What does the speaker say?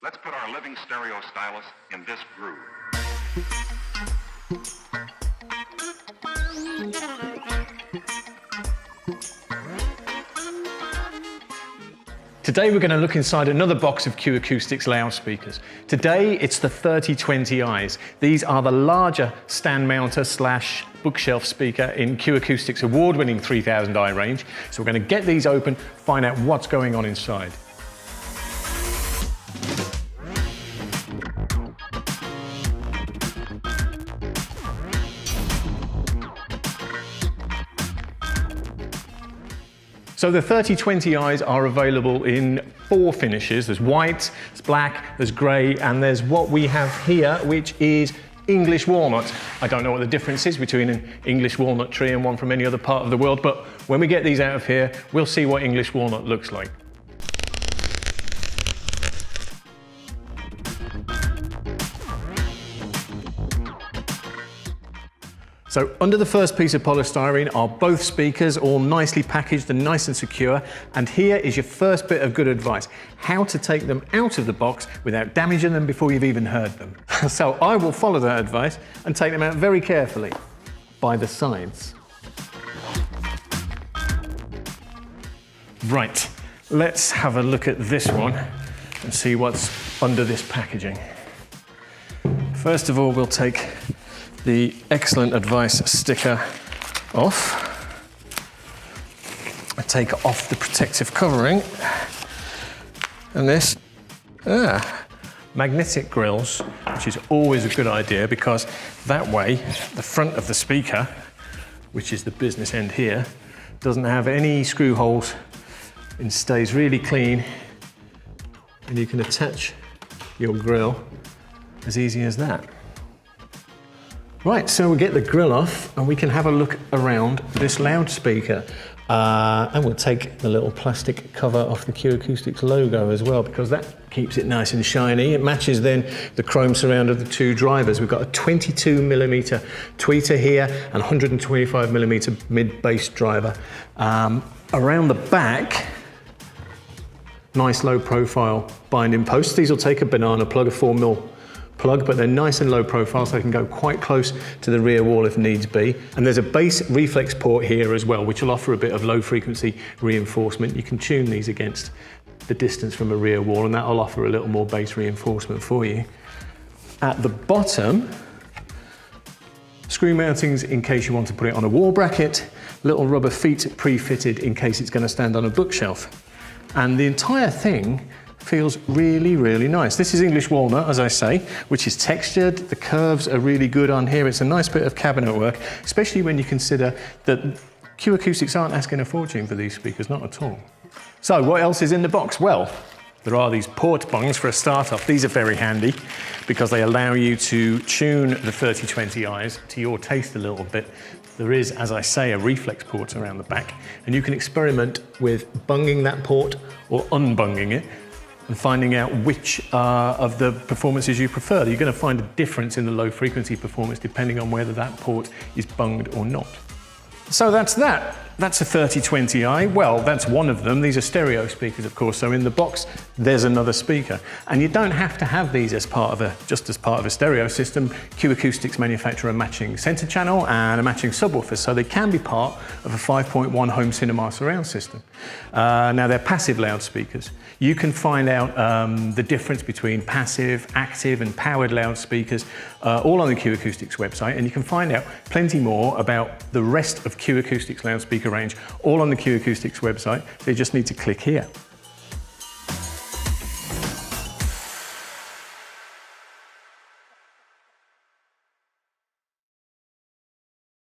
Let's put our living stereo stylus in this groove. Today we're going to look inside another box of Acoustics loudspeakers. Today it's the 3020Is. These are the larger stand mounter / bookshelf speaker in Acoustics award-winning 3000i range. So we're going to get these open, find out what's going on inside. So the 3020Is are available in 4 finishes. There's white, there's black, there's grey, and there's what we have here, which is English walnut. I don't know what the difference is between an English walnut tree and one from any other part of the world, but when we get these out of here, we'll see what English walnut looks like. So under the first piece of polystyrene are both speakers, all nicely packaged and nice and secure. And here is your first bit of good advice, how to take them out of the box without damaging them before you've even heard them. So I will follow that advice and take them out very carefully by the sides. Right, let's have a look at this one and see what's under this packaging. First of all, we'll take the excellent advice sticker off. I take off the protective covering, and this magnetic grills, which is always a good idea because that way the front of the speaker, which is the business end here, doesn't have any screw holes and stays really clean, and you can attach your grill as easy as that. Right, so we'll get the grill off and we can have a look around this loudspeaker. And we'll take the little plastic cover off the Acoustics logo as well, because that keeps it nice and shiny. It matches then the chrome surround of the 2 drivers. We've got a 22mm tweeter here and 125mm mid-bass driver. Around the back, nice low profile binding posts. These will take a banana plug, a 4mm plug, but they're nice and low profile, so they can go quite close to the rear wall if needs be. And there's a bass reflex port here as well, which will offer a bit of low frequency reinforcement. You can tune these against the distance from a rear wall, and that'll offer a little more bass reinforcement for you. At the bottom, screw mountings in case you want to put it on a wall bracket, little rubber feet pre-fitted in case it's going to stand on a bookshelf. And the entire thing feels really, really nice. This is English walnut, as I say, which is textured. The curves are really good on here. It's a nice bit of cabinet work, especially when you consider that Acoustics aren't asking a fortune for these speakers, not at all. So what else is in the box? Well, there are these port bongs for a start-up. These are very handy because they allow you to tune the 3020Is to your taste a little bit. There is, as I say, a reflex port around the back, and you can experiment with bunging that port or unbunging it and finding out which of the performances you prefer. You're going to find a difference in the low frequency performance depending on whether that port is bunged or not. So that's that. That's a 3020i. Well, that's one of them. These are stereo speakers, of course, so in the box there's another speaker. And you don't have to have these as part of just as part of a stereo system. Acoustics manufacture a matching center channel and a matching subwoofer, so they can be part of a 5.1 home cinema surround system. Now they're passive loudspeakers. You can find out the difference between passive, active and powered loudspeakers all on the Acoustics website, and you can find out plenty more about the rest of Acoustics loudspeaker range all on the Acoustics website. So you just need to click here.